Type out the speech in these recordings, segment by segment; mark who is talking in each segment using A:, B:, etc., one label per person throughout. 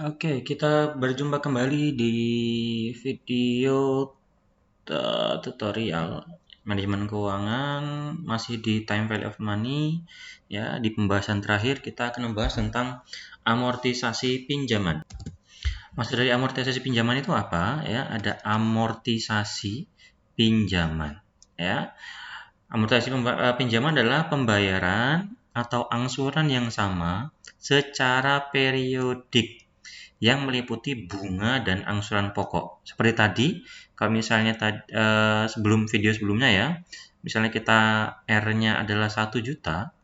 A: Oke, kita berjumpa kembali di video tutorial manajemen keuangan, masih di time value of money. Ya, di pembahasan terakhir kita akan membahas tentang amortisasi pinjaman. Maksud dari amortisasi pinjaman itu apa? Ya, ada amortisasi pinjaman. Ya, amortisasi pinjaman adalah pembayaran atau angsuran yang sama secara periodik yang meliputi bunga dan angsuran pokok. Seperti tadi, kalau misalnya sebelum video sebelumnya ya, misalnya kita R-nya adalah 1 juta,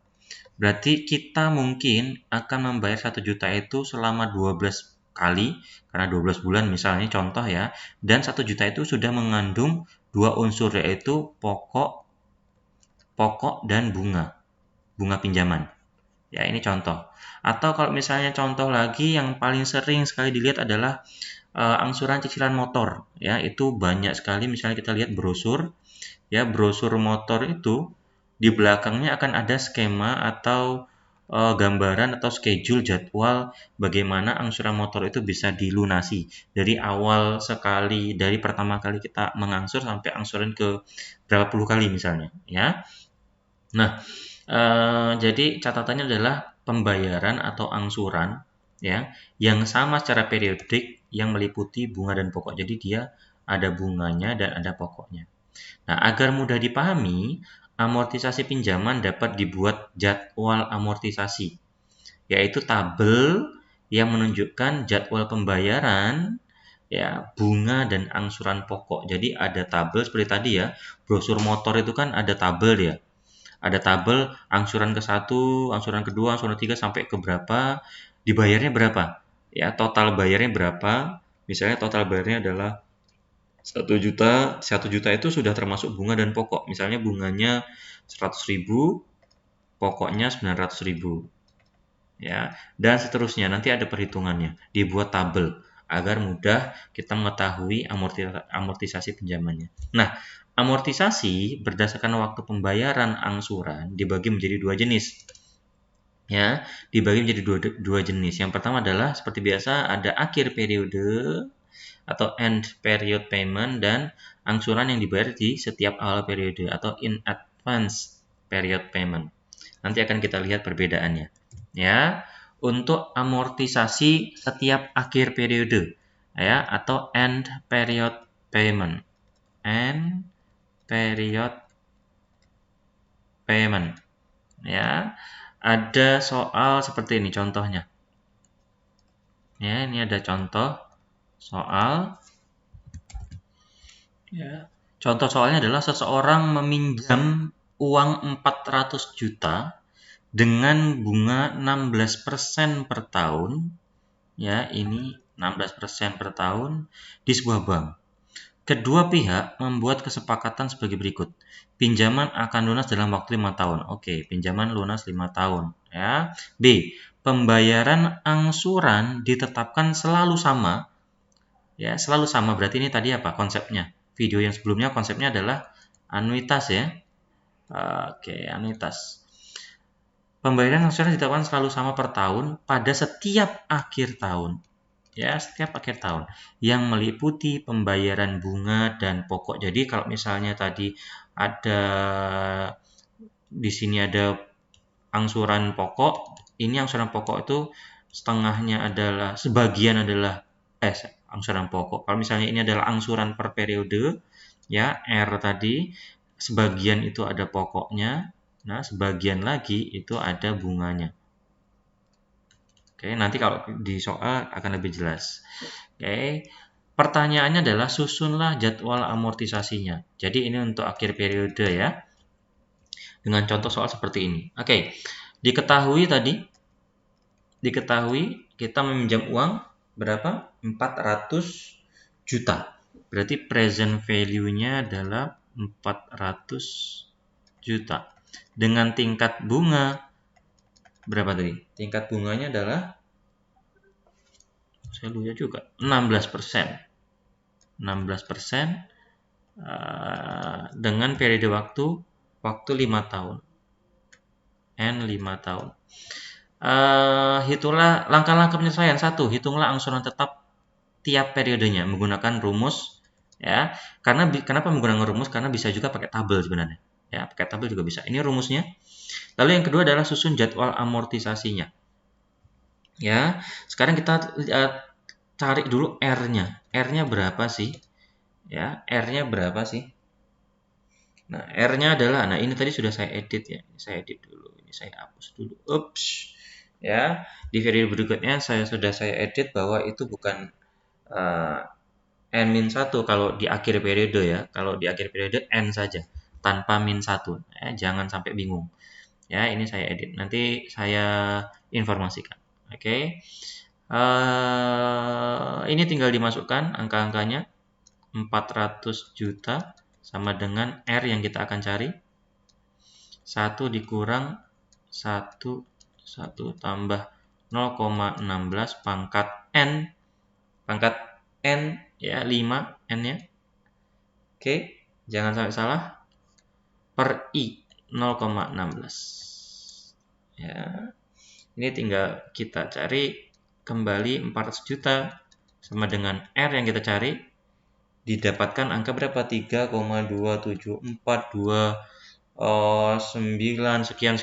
A: berarti kita mungkin akan membayar 1 juta itu selama 12 kali, karena 12 bulan misalnya contoh ya, dan 1 juta itu sudah mengandung dua unsur, yaitu pokok dan bunga pinjaman. Ya, ini contoh. Atau kalau misalnya contoh lagi yang paling sering sekali dilihat adalah angsuran cicilan motor. Ya, itu banyak sekali. Misalnya kita lihat brosur, ya, brosur motor itu di belakangnya akan ada skema atau gambaran atau schedule jadwal bagaimana angsuran motor itu bisa dilunasi dari awal sekali, dari pertama kali kita mengangsur sampai angsuran ke berapa puluh kali misalnya, ya. Nah, jadi catatannya adalah pembayaran atau angsuran ya yang sama secara periodik yang meliputi bunga dan pokok. Jadi dia ada bunganya dan ada pokoknya. Nah, agar mudah dipahami, amortisasi pinjaman dapat dibuat jadwal amortisasi, yaitu tabel yang menunjukkan jadwal pembayaran, ya, bunga dan angsuran pokok. Jadi ada tabel seperti tadi ya, brosur motor itu kan ada tabel ya. Ada tabel angsuran ke satu, angsuran kedua, angsuran ketiga sampai ke berapa, dibayarnya berapa. Ya, total bayarnya berapa. Misalnya total bayarnya adalah 1 juta, 1 juta itu sudah termasuk bunga dan pokok. Misalnya bunganya 100.000, pokoknya 900.000. Ya, dan seterusnya. Nanti ada perhitungannya. Dibuat tabel agar mudah kita mengetahui amortisasi pinjamannya. Nah, amortisasi berdasarkan waktu pembayaran angsuran dibagi menjadi dua jenis. Ya, dibagi menjadi dua jenis. Yang pertama adalah seperti biasa ada akhir periode atau end period payment dan angsuran yang dibayar di setiap awal periode atau in advance period payment. Nanti akan kita lihat perbedaannya. Ya, untuk amortisasi setiap akhir periode ya atau end period payment. End period payment. Ya, ada soal seperti ini contohnya. Ya, ini ada contoh soal. Ya. Contoh soalnya adalah seseorang meminjam uang 400 juta dengan bunga 16% per tahun. Ya, ini 16% per tahun di sebuah bank. Kedua pihak membuat kesepakatan sebagai berikut. Pinjaman akan lunas dalam waktu 5 tahun. Oke, pinjaman lunas 5 tahun. Ya. B. Pembayaran angsuran ditetapkan selalu sama. Ya, selalu sama. Berarti ini tadi apa konsepnya? Video yang sebelumnya konsepnya adalah anuitas ya. Oke, anuitas. Pembayaran angsuran ditetapkan selalu sama per tahun pada setiap akhir tahun. Ya, setiap akhir tahun yang meliputi pembayaran bunga dan pokok. Jadi kalau misalnya tadi ada di sini ada angsuran pokok, ini angsuran pokok itu setengahnya adalah sebagian adalah angsuran pokok. Kalau misalnya ini adalah angsuran per periode, ya R tadi, sebagian itu ada pokoknya, nah sebagian lagi itu ada bunganya. Oke, nanti kalau di soal akan lebih jelas. Oke, pertanyaannya adalah susunlah jadwal amortisasinya. Jadi ini untuk akhir periode ya, dengan contoh soal seperti ini. Oke, diketahui kita meminjam uang berapa? 400 juta. Berarti present value-nya adalah 400 juta. Dengan tingkat bunga berapa tadi? Tingkat bunganya adalah, saya lupa juga, 16%. 16% dengan periode waktu 5 tahun. N 5 tahun. Hitunglah langkah-langkah penyelesaian. 1. Hitunglah angsuran tetap tiap periodenya menggunakan rumus ya. Kenapa menggunakan rumus? Karena bisa juga pakai tabel sebenarnya. Ya, pakai tabel juga bisa. Ini rumusnya. Lalu yang kedua adalah susun jadwal amortisasinya. Ya, sekarang kita cari dulu R-nya. R-nya berapa sih? Ya, R-nya berapa sih? Nah, R-nya adalah, nah ini tadi sudah saya edit ya. Saya edit dulu. Ini saya hapus dulu. Ups. Ya, di video berikutnya sudah saya edit bahwa itu bukan N-1 kalau di akhir periode ya. Kalau di akhir periode N saja tanpa -1. Ya, jangan sampai bingung. Ya, ini saya edit. Nanti saya informasikan. Oke. Ini tinggal dimasukkan angka-angkanya. 400 juta sama dengan R yang kita akan cari. 1 dikurang 1 tambah 0,16 pangkat N. Pangkat N ya 5 N-nya. Oke, jangan sampai salah. Per I 0,16. Ya. Ini tinggal kita cari kembali 400 juta sama dengan R yang kita cari. Didapatkan angka berapa? 3,27429 sekian.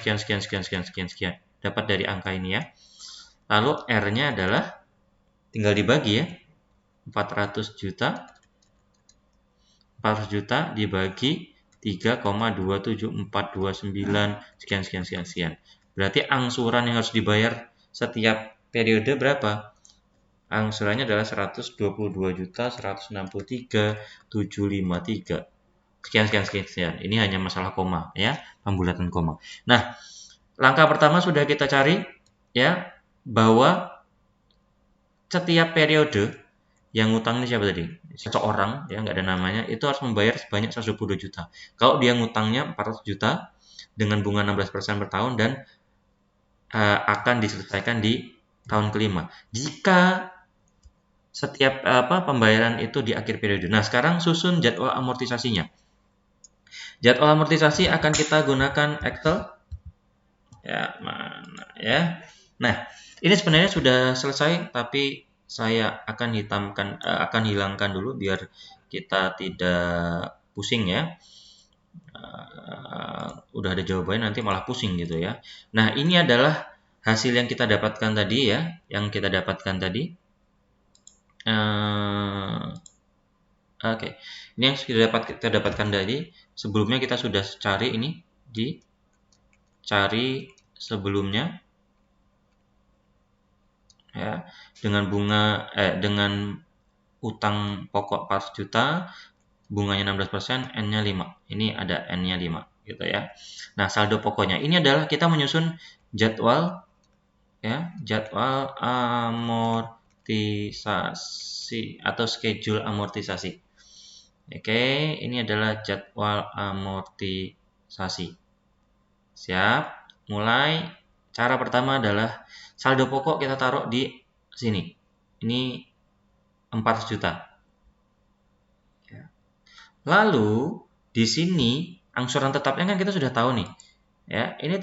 A: Dapat dari angka ini ya. Lalu R-nya adalah tinggal dibagi ya. 400 juta dibagi 3,27429 sekian. Berarti angsuran yang harus dibayar setiap periode berapa? Angsurannya adalah 122.163.753. Sekian. Ini hanya masalah koma ya, pembulatan koma. Nah, langkah pertama sudah kita cari ya, bahwa setiap periode yang ngutang ini siapa tadi? Seseorang ya, nggak ada namanya, itu harus membayar sebanyak 120 juta. Kalau dia ngutangnya 400 juta dengan bunga 16% per tahun dan akan diselesaikan di tahun kelima. Jika setiap pembayaran itu di akhir periode. Nah, sekarang susun jadwal amortisasinya. Jadwal amortisasi akan kita gunakan Excel. Ya, mana ya. Nah, ini sebenarnya sudah selesai, tapi saya akan hilangkan dulu biar kita tidak pusing ya. Udah ada jawabannya nanti malah pusing gitu ya. Nah, ini adalah hasil yang kita dapatkan tadi ya, Oke, ini yang kita dapatkan tadi. Sebelumnya kita sudah cari ini, dicari sebelumnya ya, dengan dengan utang pokok 400 juta, bunganya 16%, N-nya 5. Ini ada N-nya 5 gitu ya. Nah, saldo pokoknya ini adalah kita menyusun jadwal amortisasi atau schedule amortisasi. Oke, ini adalah jadwal amortisasi. Siap, mulai. Cara pertama adalah saldo pokok kita taruh di sini. Ini 400 juta. Lalu di sini angsuran tetapnya kan kita sudah tahu nih. Ya, ini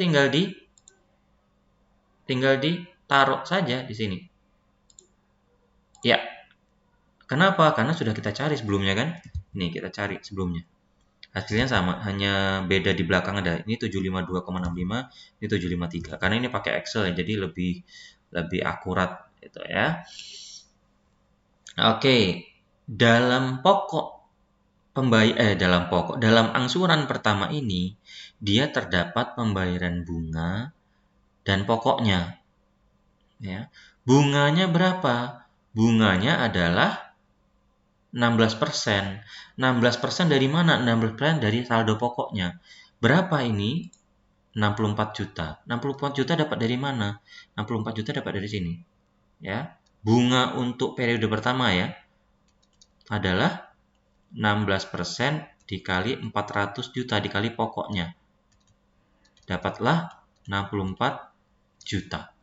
A: tinggal ditaruh saja di sini. Ya. Kenapa? Karena sudah kita cari sebelumnya kan? Nih, kita cari sebelumnya. Hasilnya sama, hanya beda di belakang ada. Ini 752,65, ini 753. Karena ini pakai Excel ya, jadi lebih akurat gitu ya. Oke. Dalam angsuran pertama ini dia terdapat pembayaran bunga dan pokoknya. Ya. Bunganya berapa? Bunganya adalah 16%. 16% dari mana? 16% dari saldo pokoknya. Berapa ini? 64 juta. 64 juta dapat dari mana? 64 juta dapat dari sini. Ya. Bunga untuk periode pertama ya adalah 16% dikali 400 juta dikali pokoknya. Dapatlah 64 juta.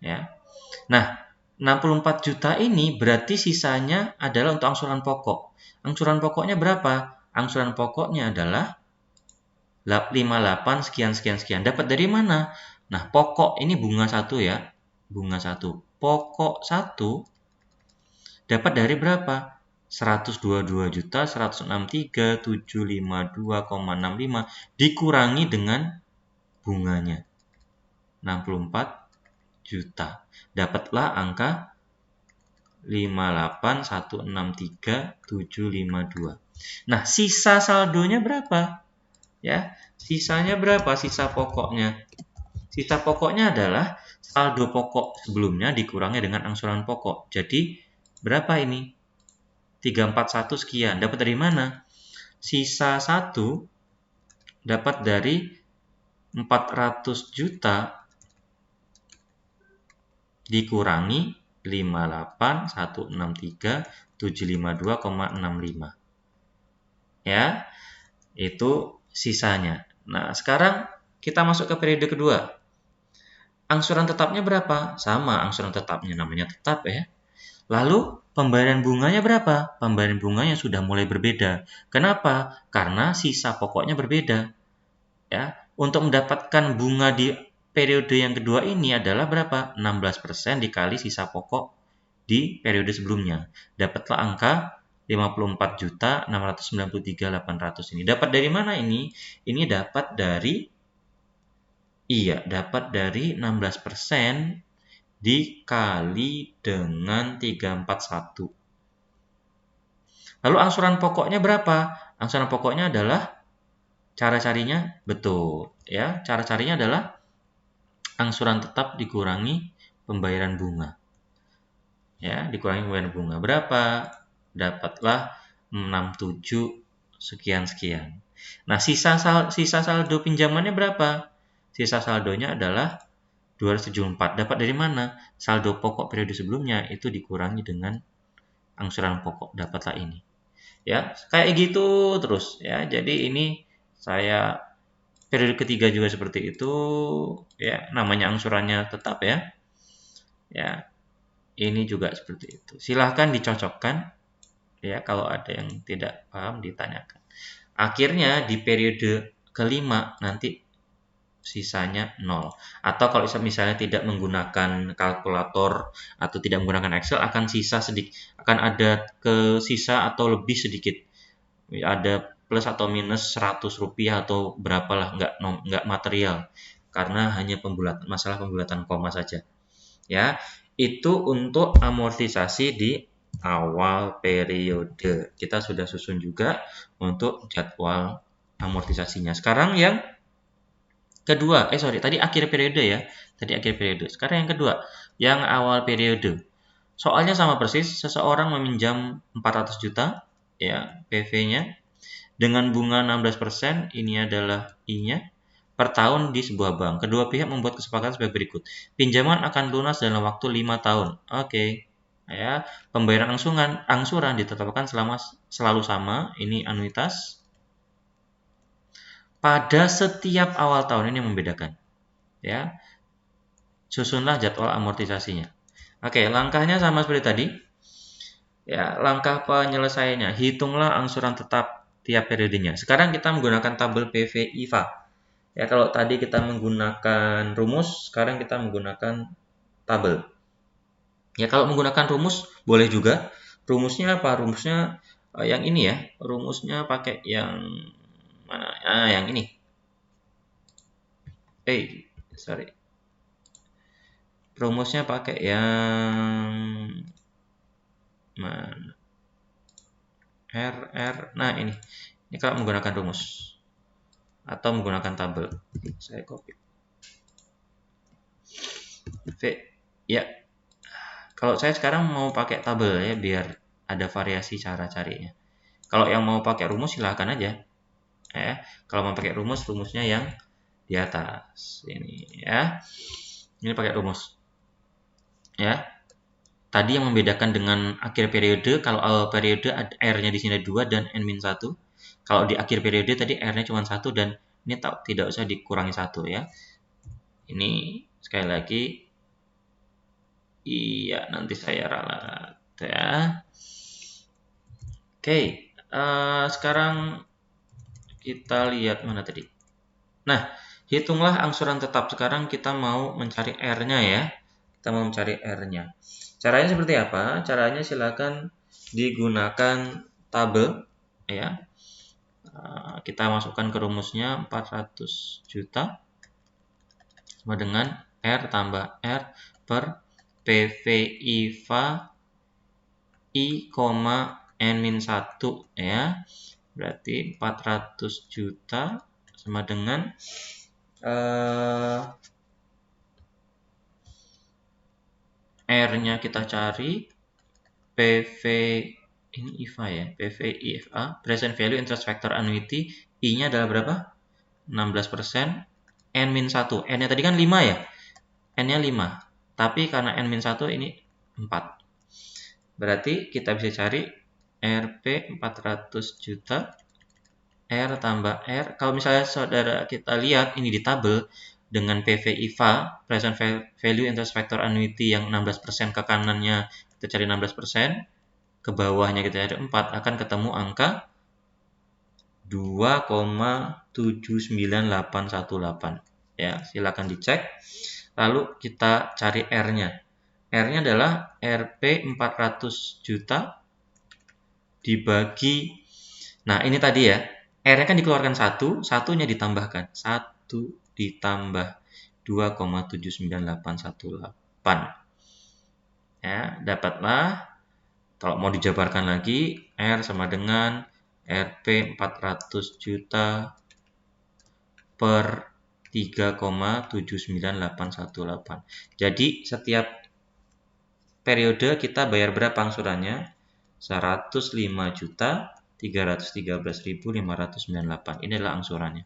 A: Ya. Nah, 64 juta ini berarti sisanya adalah untuk angsuran pokok. Angsuran pokoknya berapa? Angsuran pokoknya adalah 58 sekian. Dapat dari mana? Nah, pokok ini bunga 1 ya. Bunga 1. Pokok 1 dapat dari berapa? 122.163.752,65 dikurangi dengan bunganya 64 juta. Dapatlah angka 58.163.752. Nah, sisa saldonya berapa? Ya, sisanya berapa? Sisa pokoknya. Sisa pokoknya adalah saldo pokok sebelumnya dikurangi dengan angsuran pokok. Jadi, berapa ini? 341 sekian. Dapat dari mana? Sisa 1 dapat dari 400 juta dikurangi 58.163.752,65. Ya, itu sisanya. Nah, sekarang kita masuk ke periode kedua. Angsuran tetapnya berapa? Sama, angsuran tetapnya namanya tetap ya. Lalu pembayaran bunganya berapa? Pembayaran bunganya sudah mulai berbeda. Kenapa? Karena sisa pokoknya berbeda. Ya, untuk mendapatkan bunga di periode yang kedua ini adalah berapa? 16% dikali sisa pokok di periode sebelumnya. Dapatlah angka 54.693.800 ini. Dapat dari mana ini? Ini dapat dari 16% dikali dengan 341. Lalu angsuran pokoknya berapa? Angsuran pokoknya adalah cara carinya betul ya. Cara carinya adalah angsuran tetap dikurangi pembayaran bunga. Ya, dikurangi pembayaran bunga berapa? Dapatlah 67 sekian-sekian. Nah, sisa saldo pinjamannya berapa? Sisa saldonya adalah 274. Dapat dari mana? Saldo pokok periode sebelumnya itu dikurangi dengan angsuran pokok. Dapatlah ini. Ya, kayak gitu terus ya. Jadi ini saya periode ketiga juga seperti itu ya, namanya angsurannya tetap ya. Ya, ini juga seperti itu. Silahkan dicocokkan ya, kalau ada yang tidak paham ditanyakan. Akhirnya di periode kelima nanti sisanya 0. Atau kalau misalnya tidak menggunakan kalkulator atau tidak menggunakan Excel akan ada ke sisa atau lebih sedikit. Ada plus atau minus 100 rupiah atau berapalah, nggak material. Karena hanya masalah pembulatan koma saja. Ya, itu untuk amortisasi di awal periode. Kita sudah susun juga untuk jadwal amortisasinya. Sekarang yang kedua, tadi akhir periode ya. Tadi akhir periode. Sekarang yang kedua, yang awal periode. Soalnya sama persis, seseorang meminjam 400 juta ya, PV-nya dengan bunga 16%, ini adalah I-nya per tahun di sebuah bank. Kedua pihak membuat kesepakatan sebagai berikut. Pinjaman akan lunas dalam waktu 5 tahun. Oke. Ya, pembayaran angsuran ditetapkan selalu sama, ini anuitas. Pada setiap awal tahun, ini yang membedakan. Ya. Susunlah jadwal amortisasinya. Oke, langkahnya sama seperti tadi. Ya, langkah penyelesaiannya, hitunglah angsuran tetap tiap periodenya. Sekarang kita menggunakan tabel PV IVA. Ya, kalau tadi kita menggunakan rumus, sekarang kita menggunakan tabel. Ya, kalau menggunakan rumus boleh juga. Rumusnya apa? Rumusnya yang ini ya. Rumusnya pakai yang mana? Yang ini. Sorry. Rumusnya pakai yang mana? Nah, ini kalau menggunakan rumus atau menggunakan tabel. Saya copy. Ya. Kalau saya sekarang mau pakai tabel ya, biar ada variasi cara carinya. Kalau yang mau pakai rumus silahkan aja. Ya, kalau mau pakai rumusnya yang di atas ini ya. Ini pakai rumus. Ya. Tadi yang membedakan dengan akhir periode, kalau awal periode R-nya di sini 2 dan N-1. Kalau di akhir periode tadi R-nya cuma 1 dan ini tidak usah dikurangi 1 ya. Ini sekali lagi iya, nanti saya ralat ya. Oke, sekarang kita lihat mana tadi. Nah, Hitunglah angsuran tetap. Sekarang kita mau mencari R-nya ya. Kita mau mencari R-nya. Caranya seperti apa? Caranya silakan digunakan tabel ya. Kita masukkan ke rumusnya 400 juta sama dengan R tambah R per PV IVA I, N-1 ya. Berarti 400 juta sama dengan R-nya kita cari PV ini IVA ya, PV IVA present value interest factor annuity, I-nya adalah berapa? 16%, N-1. N-nya tadi kan 5 ya? N-nya 5. Tapi karena N-1 ini 4. Berarti kita bisa cari RP 400 juta R tambah R. Kalau misalnya saudara kita lihat ini di tabel dengan PV IVA present value interest factor annuity yang 16% ke kanannya kita cari 16%, ke bawahnya kita cari 4, akan ketemu angka 2,79818 ya. Silakan dicek. Lalu kita cari R-nya. R-nya adalah RP 400 juta dibagi, nah ini tadi ya, R-nya kan dikeluarkan 1, satunya ditambahkan 1 ditambah 2,79818 ya, dapatlah. Kalau mau dijabarkan lagi, R sama dengan RP 400 juta per 3,79818. Jadi setiap periode kita bayar berapa angsurannya? 105.313.598. Ini adalah angsurannya.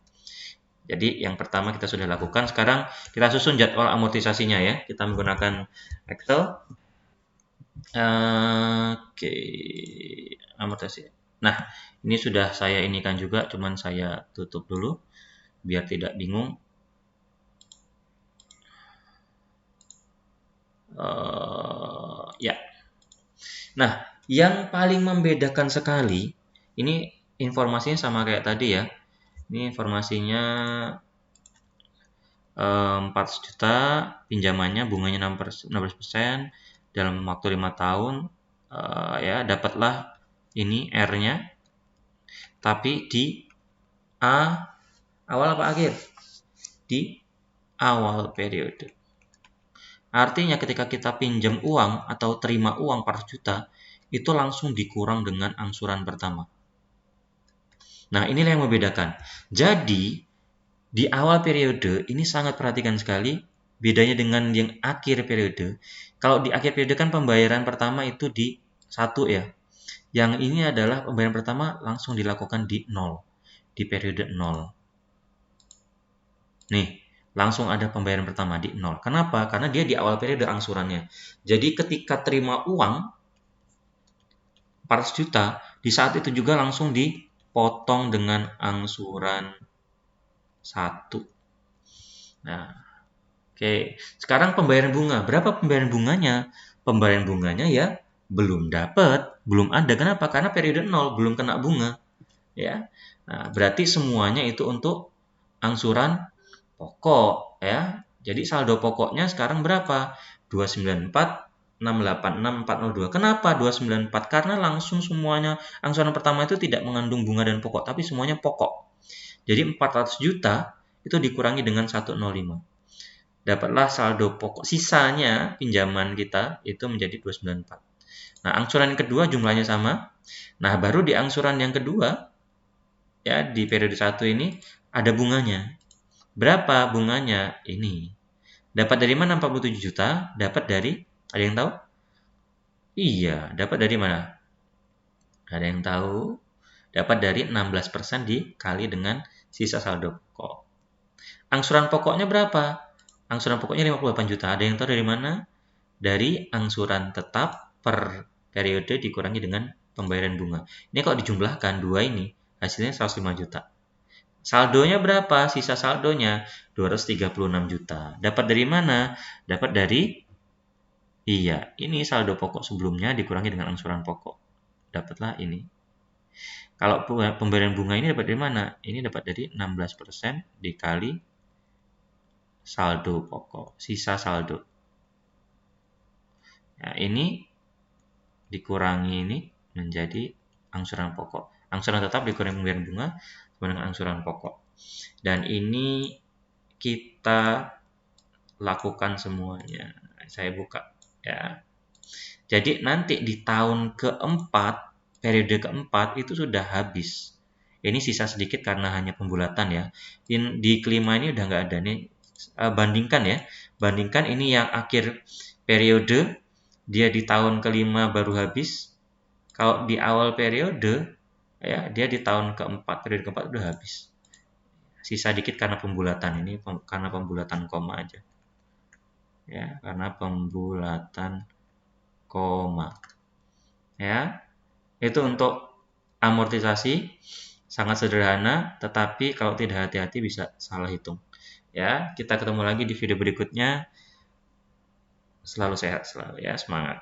A: Jadi yang pertama kita sudah lakukan. Sekarang kita susun jadwal amortisasinya ya. Kita menggunakan Excel. Oke, amortisasi. Nah, ini sudah saya inikan juga, cuman saya tutup dulu biar tidak bingung. Ya. Nah, yang paling membedakan sekali, ini informasinya sama kayak tadi ya. Ini informasinya 400 juta, pinjamannya bunganya 16% dalam waktu 5 tahun, ya dapatlah ini R-nya. Tapi di awal apa akhir? Di awal periode. Artinya ketika kita pinjam uang atau terima uang 400 juta, itu langsung dikurang dengan angsuran pertama. Nah, inilah yang membedakan. Jadi, di awal periode ini sangat perhatikan sekali bedanya dengan yang akhir periode. Kalau di akhir periode kan pembayaran pertama itu di 1 ya. Yang ini adalah pembayaran pertama langsung dilakukan di 0, di periode 0. Nih, langsung ada pembayaran pertama di 0. Kenapa? Karena dia di awal periode angsurannya. Jadi ketika terima uang 400 juta, di saat itu juga langsung dipotong dengan angsuran 1. Nah, oke. Sekarang pembayaran bunga. Berapa pembayaran bunganya? Pembayaran bunganya ya belum dapat, belum ada. Kenapa? Karena periode 0, belum kena bunga. Ya. Nah, berarti semuanya itu untuk angsuran pokok ya. Jadi saldo pokoknya sekarang berapa? 294.686.402. Kenapa 294? Karena langsung semuanya angsuran pertama itu tidak mengandung bunga dan pokok, tapi semuanya pokok. Jadi 400 juta itu dikurangi dengan 105. Dapatlah saldo pokok. Sisanya pinjaman kita itu menjadi 294. Nah, angsuran yang kedua jumlahnya sama. Nah, baru di angsuran yang kedua ya di periode 1 ini ada bunganya. Berapa bunganya? Ini. Dapat dari mana 47 juta? Dapat dari, ada yang tahu? Iya, dapat dari mana? Ada yang tahu? Dapat dari 16% dikali dengan sisa saldo pokok. Angsuran pokoknya berapa? Angsuran pokoknya 58 juta. Ada yang tahu dari mana? Dari angsuran tetap per periode dikurangi dengan pembayaran bunga. Ini kalau dijumlahkan dua ini, hasilnya 105 juta. Saldonya berapa? Sisa saldonya 236 juta. Dapat dari mana? Dapat dari, iya, ini saldo pokok sebelumnya dikurangi dengan angsuran pokok. Dapatlah ini. Kalau pembayaran bunga ini dapat dari mana? Ini dapat dari 16% dikali saldo pokok, sisa saldo. Nah, ini dikurangi ini menjadi angsuran pokok. Angsuran tetap dikurangi pembayaran bunga sama dengan angsuran pokok. Dan ini kita lakukan semuanya. Saya buka ya. Jadi nanti di tahun keempat, periode keempat itu sudah habis. Ini sisa sedikit karena hanya pembulatan ya. Di kelima ini udah nggak ada nih. Bandingkan ya. Bandingkan ini yang akhir periode, dia di tahun kelima baru habis. Kalau di awal periode, ya dia di tahun keempat, periode keempat udah habis. Sisa dikit karena pembulatan, ini karena pembulatan koma aja. Ya, karena pembulatan koma. Ya, itu untuk amortisasi sangat sederhana, tetapi kalau tidak hati-hati bisa salah hitung. Ya, kita ketemu lagi di video berikutnya. Selalu sehat selalu ya, semangat.